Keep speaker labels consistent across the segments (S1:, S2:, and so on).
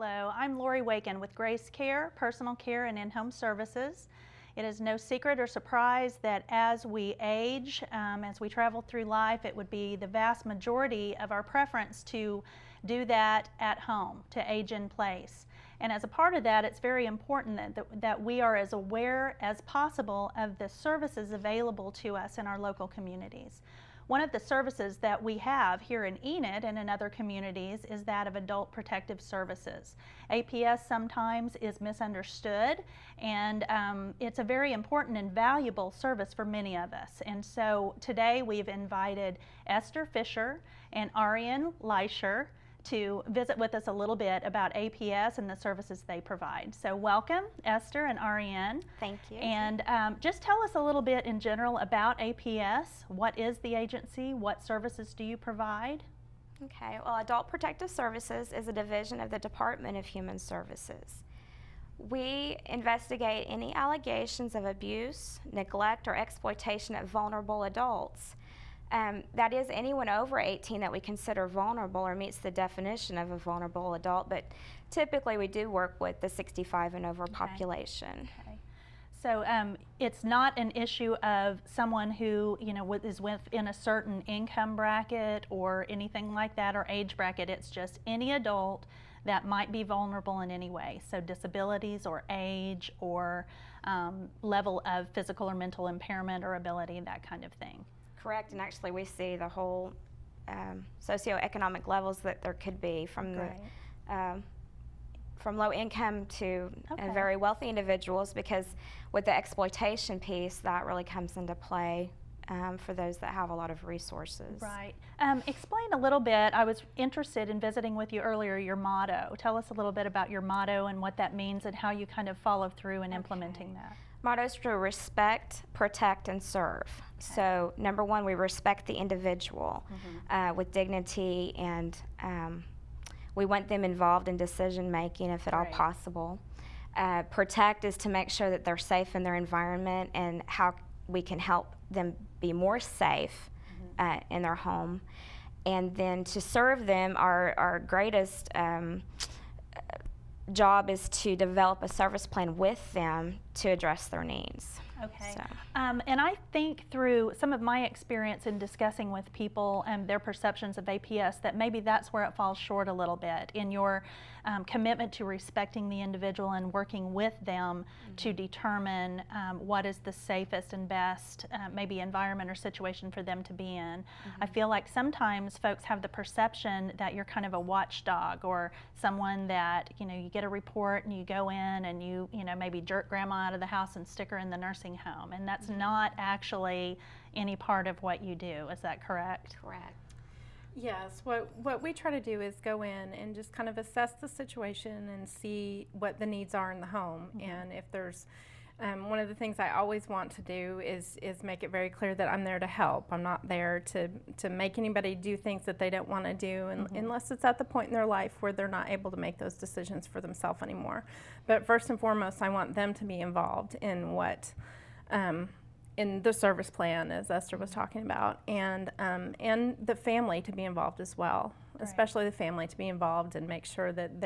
S1: Hello, I'm Lori Waken with Grace Care, Personal Care and In-Home Services. It is no secret or surprise that as we age, as we travel through life, it would be the vast majority of our preference to do that at home, to age in place. And as a part of that, it's very important that we are as aware as possible of the services available to us in our local communities. One of the services that we have here in Enid and in other communities is that of Adult Protective Services. APS sometimes is misunderstood, and it's a very important and valuable service for many of us. And so today we've invited Esther Fisher and Ariane Leischer to visit with us a little bit about APS and the services they provide. So welcome, Esther and Ariane.
S2: Thank you.
S1: And just tell us a little bit in general about APS. What is the agency? What services do you provide?
S2: Okay, well, Adult Protective Services is a division of the Department of Human Services. We investigate any allegations of abuse, neglect, or exploitation of vulnerable adults. That is anyone over 18 that we consider vulnerable or meets the definition of a vulnerable adult, but typically we do work with the 65 and over population.
S1: Okay. So it's not an issue of someone who is within a certain income bracket or anything like that, or age bracket. It's just any adult that might be vulnerable in any way. So disabilities or age or level of physical or mental impairment or ability, that kind of thing.
S2: Correct, and actually we see the whole socioeconomic levels that there could be from from low income to very wealthy individuals, because with the exploitation piece, that really comes into play for those that have a lot of resources.
S1: Right. Explain a little bit. I was interested in visiting with you earlier, your motto. Tell us a little bit about your motto and what that means and how you kind of follow through in implementing that.
S2: Motto is to respect, protect, and serve. Okay. So number one, we respect the individual with dignity, and we want them involved in decision making if at all possible. Protect is to make sure that they're safe in their environment and how we can help them be more safe in their home. And then to serve them, our greatest job is to develop a service plan with them to address their needs.
S1: Okay. So. And I think through some of my experience in discussing with people and their perceptions of APS that maybe that's where it falls short a little bit in your commitment to respecting the individual and working with them to determine what is the safest and best maybe environment or situation for them to be in. I feel like sometimes folks have the perception that you're kind of a watchdog or someone that, you get a report and you go in and you maybe jerk grandma out of the house and stick her in the nursing home, and that's not actually any part of what you do. Is that correct?
S2: Correct.
S3: Yes, what we try to do is go in and just kind of assess the situation and see what the needs are in the home, and if there's one of the things I always want to do is make it very clear that I'm there to help. I'm not there to make anybody do things that they don't want to do, unless it's at the point in their life where they're not able to make those decisions for themselves anymore. But first and foremost, I want them to be involved in what in the service plan, as Esther was talking about, and the family to be involved as well, especially the family to be involved and make sure that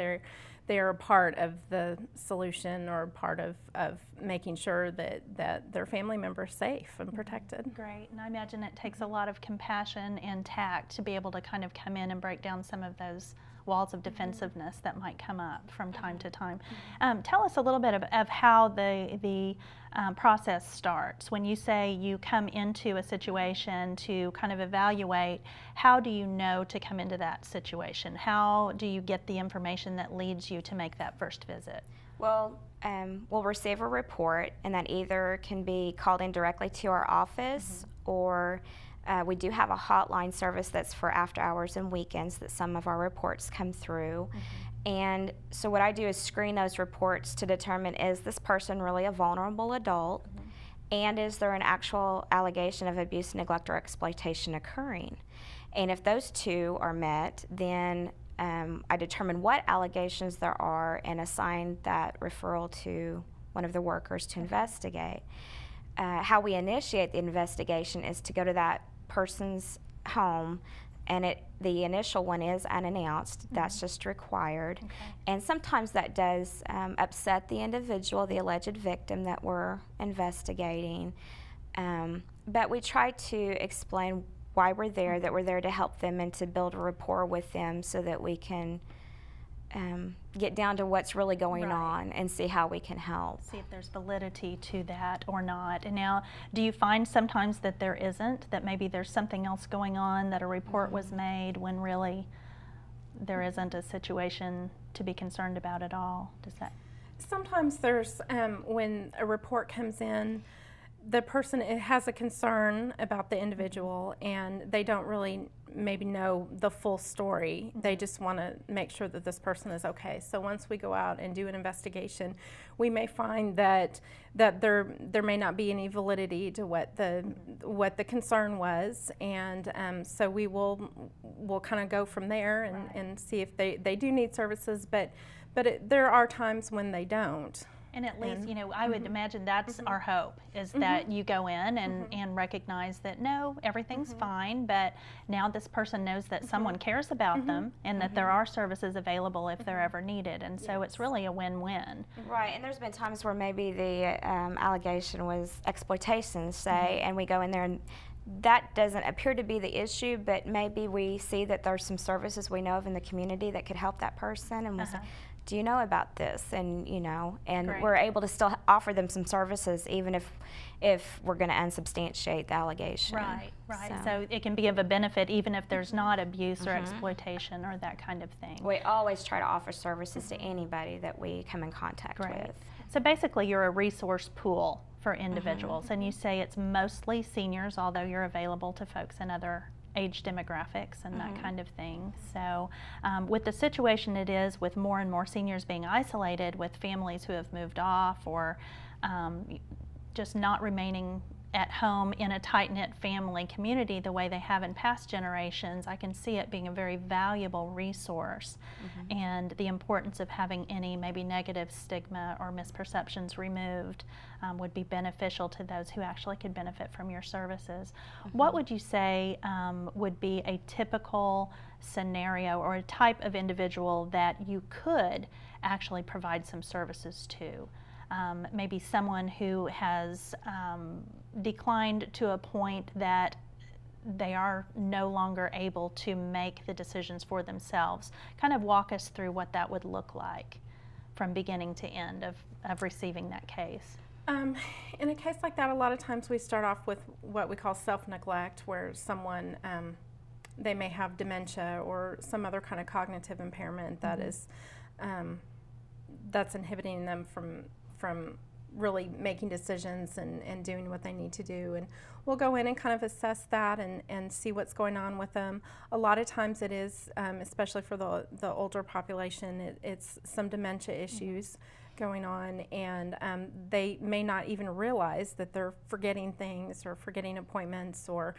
S3: they are a part of the solution or part of making sure that their family member is safe and protected.
S1: Great, and I imagine it takes a lot of compassion and tact to be able to kind of come in and break down some of those walls of defensiveness that might come up from time to time. Tell us a little bit of how the process starts. When you say you come into a situation to kind of evaluate, how do you know to come into that situation? How do you get the information that leads you to make that first visit?
S2: Well, we'll receive a report, and that either can be called in directly to our office or we do have a hotline service that's for after hours and weekends that some of our reports come through. And so what I do is screen those reports to determine, is this person really a vulnerable adult, and is there an actual allegation of abuse, neglect, or exploitation occurring? And if those two are met, then I determine what allegations there are and assign that referral to one of the workers to investigate. How we initiate the investigation is to go to that person's home, and the initial one is unannounced. That's just required.
S1: Okay.
S2: And sometimes that does upset the individual, the alleged victim that we're investigating. But we try to explain why we're there, that we're there to help them and to build a rapport with them so that we can get down to what's really going
S1: Right.
S2: on and see how we can help.
S1: See if there's validity to that or not. And now, do you find sometimes that there isn't, that maybe there's something else going on, that a report was made when really there isn't a situation to be concerned about at all? Does that?
S3: Sometimes there's, when a report comes in, the person has a concern about the individual and they don't really maybe know the full story. They just want to make sure that this person is okay. So once we go out and do an investigation, we may find that there may not be any validity to what the concern was, and so we'll kind of go from there and see if they do need services, but there are times when they don't.
S1: And at least, I would imagine that's our hope, is that you go in and recognize that, no, everything's fine, but now this person knows that someone cares about them and that there are services available if they're ever needed. And so it's really a win-win.
S2: Right, and there's been times where maybe the allegation was exploitation, say, and we go in there and that doesn't appear to be the issue, but maybe we see that there's some services we know of in the community that could help that person, and we'll say, do you know about this? And and
S1: Great.
S2: we're able to still offer them some services even if we're going to unsubstantiate the allegation.
S1: Right. So it can be of a benefit even if there's not abuse or exploitation or that kind of thing.
S2: We always try to offer services to anybody that we come in contact
S1: Great.
S2: with.
S1: So basically you're a resource pool for individuals, and you say it's mostly seniors, although you're available to folks in other age demographics and that kind of thing. So with the situation it is, with more and more seniors being isolated, with families who have moved off or just not remaining at home in a tight-knit family community the way they have in past generations, I can see it being a very valuable resource, and the importance of having any maybe negative stigma or misperceptions removed would be beneficial to those who actually could benefit from your services. What would you say would be a typical scenario or a type of individual that you could actually provide some services to? Maybe someone who has declined to a point that they are no longer able to make the decisions for themselves. Kind of walk us through what that would look like from beginning to end of receiving that case.
S3: In a case like that, a lot of times we start off with what we call self-neglect, where someone, they may have dementia or some other kind of cognitive impairment that is, that's inhibiting them from really making decisions and doing what they need to do. And we'll go in and kind of assess that and see what's going on with them. A lot of times it is, especially for the older population, it's some dementia issues going on, and they may not even realize that they're forgetting things or forgetting appointments or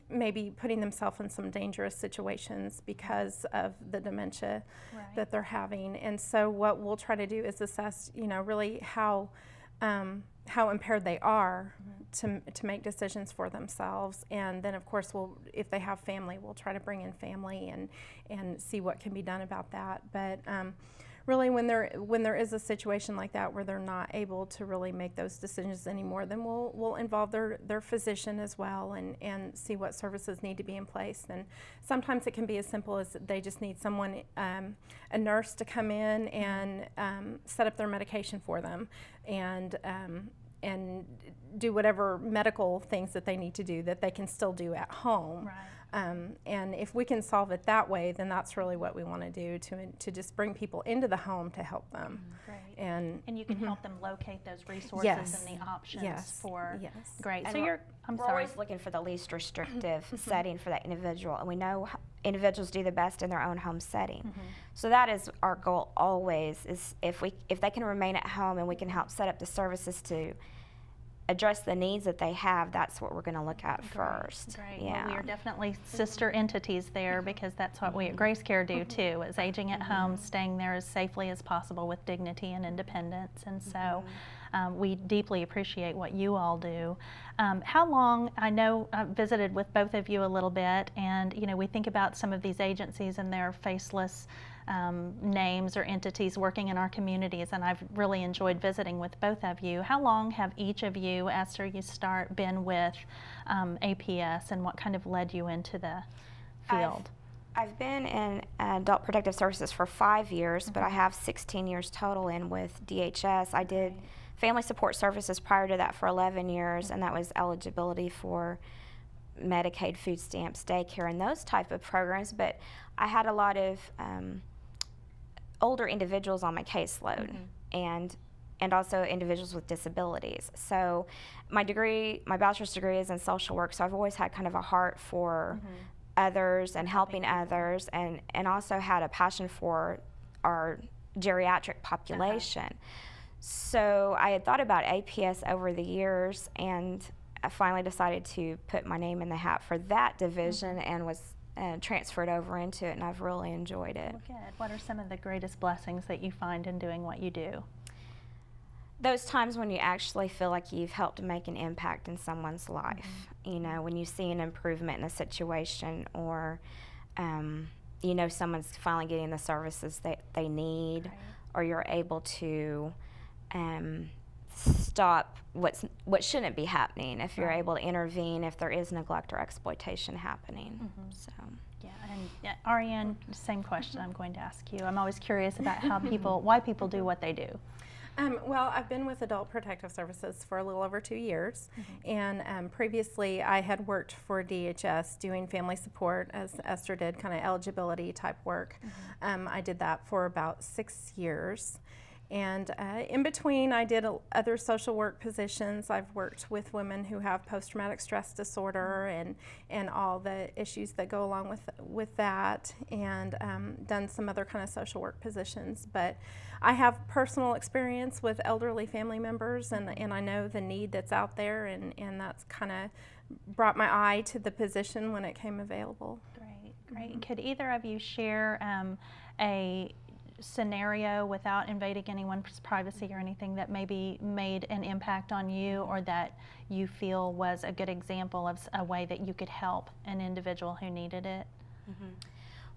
S3: maybe putting themselves in some dangerous situations because of the dementia that they're having. And so what we'll try to do is assess, really how impaired they are to make decisions for themselves. And then of course if they have family, we'll try to bring in family and see what can be done about that. But really, when there is a situation like that where they're not able to really make those decisions anymore, then we'll involve their physician as well and see what services need to be in place. And sometimes it can be as simple as they just need someone, a nurse, to come in and set up their medication for them and do whatever medical things that they need to do that they can still do at home. And if we can solve it that way, then that's really what we want to do, to just bring people into the home to help them. And
S1: you can help them locate those resources and the options for. Great.
S2: And
S1: So
S2: we're
S1: sorry.
S2: always looking for the least restrictive setting for that individual, and we know individuals do the best in their own home setting. So that is our goal always, is if they can remain at home and we can help set up the services to address the needs that they have, that's what we're going to look at first.
S1: Great.
S2: Yeah.
S1: Well, we are definitely sister entities there, because that's what we at Grace Care do too, is aging at home, staying there as safely as possible with dignity and independence. And so We deeply appreciate what you all do. How long, I know I've visited with both of you a little bit, and we think about some of these agencies and their faceless names or entities working in our communities, and I've really enjoyed visiting with both of you. How long have each of you, Esther, you start, been with APS, and what kind of led you into the field?
S2: I've been in Adult Protective Services for 5 years, but I have 16 years total in with DHS. I did Family Support Services prior to that for 11 years, and that was eligibility for Medicaid, food stamps, daycare, and those type of programs. But I had a lot of older individuals on my caseload, and also individuals with disabilities. So my bachelor's degree is in social work, so I've always had kind of a heart for others and helping others, and also had a passion for our geriatric population. So I had thought about APS over the years, and I finally decided to put my name in the hat for that division and was transferred over into it, and I've really enjoyed it.
S1: Well, good. What are some of the greatest blessings that you find in doing what you do?
S2: Those times when you actually feel like you've helped make an impact in someone's life. When you see an improvement in a situation, or someone's finally getting the services that they need, or you're able to stop what shouldn't be happening, if you're able to intervene if there is neglect or exploitation happening. So.
S1: Yeah, and Ariane, same question I'm going to ask you. I'm always curious about why people do what they do.
S3: Well, I've been with Adult Protective Services for a little over 2 years, and previously I had worked for DHS doing family support, as Esther did, kind of eligibility type work. I did that for about 6 years. And in between, I did other social work positions. I've worked with women who have post-traumatic stress disorder and all the issues that go along with that, and done some other kind of social work positions. But I have personal experience with elderly family members, and I know the need that's out there, and that's kind of brought my eye to the position when it came available.
S1: Great. Could either of you share a scenario without invading anyone's privacy or anything that maybe made an impact on you, or that you feel was a good example of a way that you could help an individual who needed it?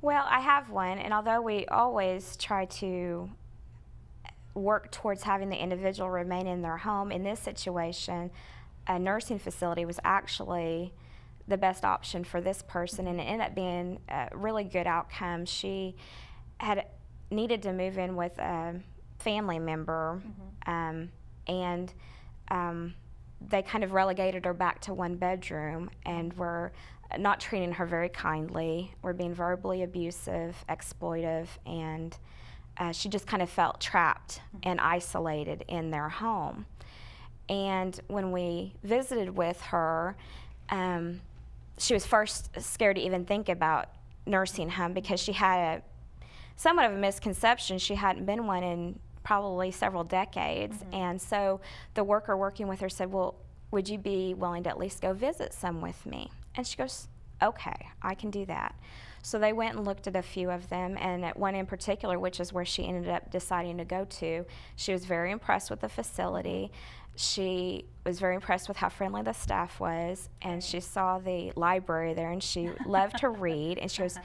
S2: Well, I have one, and although we always try to work towards having the individual remain in their home, in this situation, a nursing facility was actually the best option for this person, and it ended up being a really good outcome. She had needed to move in with a family member, and they kind of relegated her back to one bedroom and were not treating her very kindly, were being verbally abusive, exploitive, and she just kind of felt trapped and isolated in their home. And when we visited with her, she was first scared to even think about nursing home because she had somewhat of a misconception. She hadn't been one in probably several decades. And so the worker working with her said, well, would you be willing to at least go visit some with me? And she goes, okay, I can do that. So they went and looked at a few of them, and at one in particular, which is where she ended up deciding to go to, she was very impressed with the facility. She was very impressed with how friendly the staff was, and she saw the library there, and she loved to read, and she was,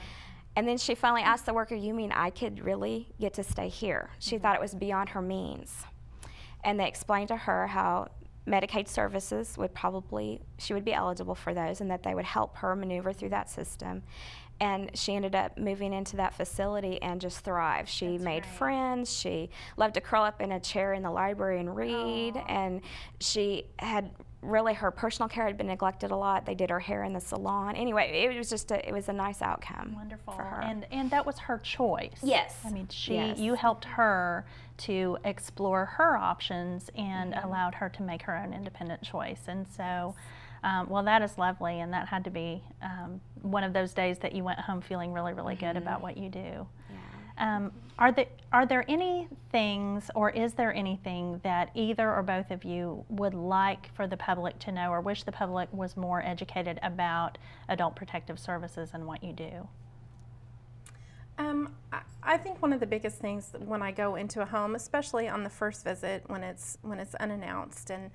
S2: and then she finally asked the worker, you mean I could really get to stay here? She thought it was beyond her means. And they explained to her how Medicaid services she would be eligible for those, and that they would help her maneuver through that system. And she ended up moving into that facility and just thrived. She made friends. She loved to curl up in a chair in the library and read. And she had her personal care had been neglected a lot. They did her hair in the salon. Anyway, it was just it was a nice outcome.
S1: Wonderful.
S2: For her.
S1: And that was her choice.
S2: Yes.
S1: I mean,
S2: Yes.
S1: you helped her to explore her options and allowed her to make her own independent choice. And so, well, that is lovely, and that had to be one of those days that you went home feeling really, really good about what you do.
S2: Yeah.
S1: Are there any things, or is there anything that either or both of you would like for the public to know, or wish the public was more educated about Adult Protective Services and what you do?
S3: I think one of the biggest things when I go into a home, especially on the first visit when it's unannounced and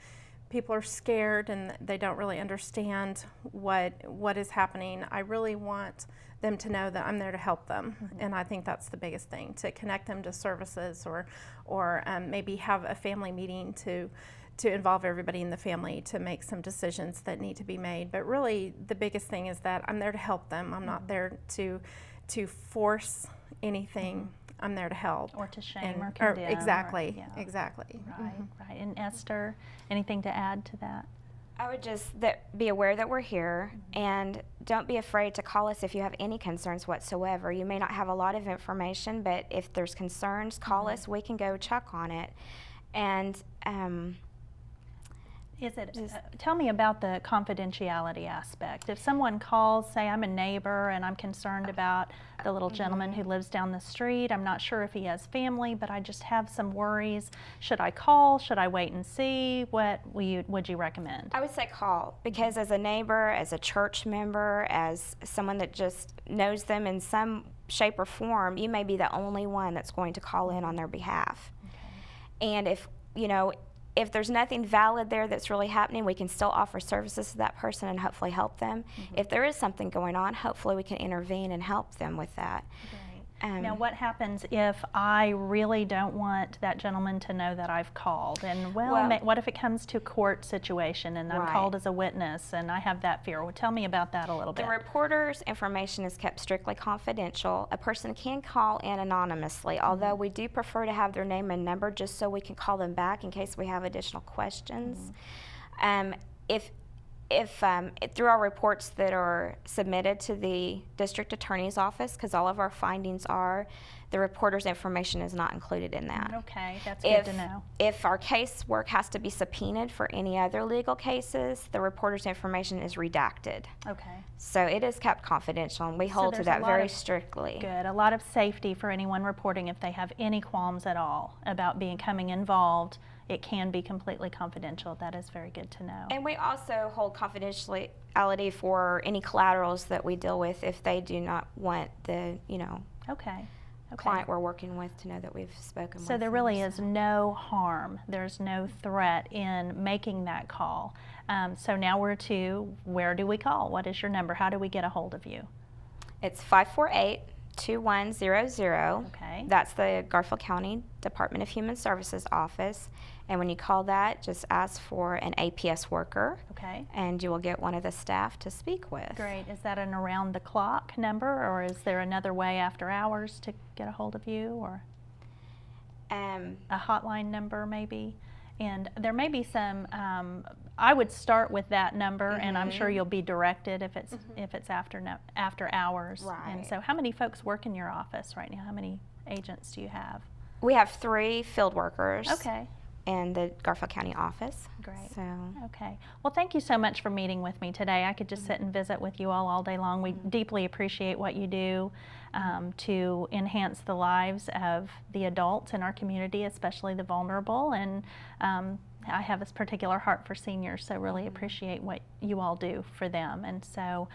S3: people are scared and they don't really understand what is happening, I really want them to know that I'm there to help them. And I think that's the biggest thing, to connect them to services or maybe have a family meeting to involve everybody in the family to make some decisions that need to be made. But really the biggest thing is that I'm there to help them. I'm not there to force anything. I'm there to help.
S1: Or to shame or condemn.
S3: Exactly,
S1: yeah.
S3: exactly.
S1: Right, right. And Esther, anything to add to that?
S2: I would just be aware that we're here, and don't be afraid to call us if you have any concerns whatsoever. You may not have a lot of information, but if there's concerns, call us. We can go check on it. And
S1: Is it, tell me about the confidentiality aspect. If someone calls, say I'm a neighbor and I'm concerned about the little gentleman who lives down the street, I'm not sure if he has family, but I just have some worries. Should I call? Should I wait and see? What would you recommend?
S2: I would say call, because as a neighbor, as a church member, as someone that just knows them in some shape or form, you may be the only one that's going to call in on their behalf. Okay. And if there's nothing valid there that's really happening, we can still offer services to that person and hopefully help them. If there is something going on, hopefully we can intervene and help them with that.
S1: Now, what happens if I really don't want that gentleman to know that I've called? And what if it comes to a court situation and I'm called as a witness and I have that fear? Well, tell me about that a little bit.
S2: The reporter's information is kept strictly confidential. A person can call in anonymously, although we do prefer to have their name and number just so we can call them back in case we have additional questions. If through our reports that are submitted to the district attorney's office, because all of our findings are, the reporter's information is not included in that.
S1: Okay, that's good to know.
S2: If our casework has to be subpoenaed for any other legal cases, the reporter's information is redacted.
S1: Okay.
S2: So it is kept confidential, and we hold to that very strictly.
S1: Good. A lot of safety for anyone reporting if they have any qualms at all about becoming involved. It can be completely confidential. That is very good to know.
S2: And we also hold confidentiality for any collaterals that we deal with if they do not want the, client we're working with to know that we've spoken with them.
S1: So there really is no harm. There's no threat in making that call. So now we're to, where do we call? What is your number? How do we get a hold of you?
S2: It's 548-2100.
S1: Okay.
S2: That's the Garfield County Department of Human Services office. And when you call that, just ask for an APS worker.
S1: Okay.
S2: And you will get one of the staff to speak with.
S1: Great. Is that an around-the-clock number, or is there another way after hours to get a hold of you, or a hotline number maybe? And there may be some, I would start with that number, and I'm sure you'll be directed if it's after hours.
S2: Right.
S1: And so how many folks work in your office right now? How many agents do you have?
S2: We have 3 field workers.
S1: Okay.
S2: In the Garfield County office.
S1: Great.
S2: So.
S1: Okay. Well, thank you so much for meeting with me today. I could just sit and visit with you all day long. We deeply appreciate what you do to enhance the lives of the adults in our community, especially the vulnerable. And I have this particular heart for seniors, so really appreciate what you all do for them. And so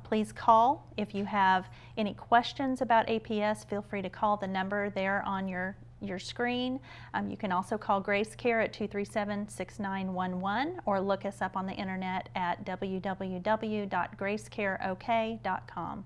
S1: please call. If you have any questions about APS, feel free to call the number there on your screen. You can also call Grace Care at 237-6911 or look us up on the internet at www.gracecareok.com.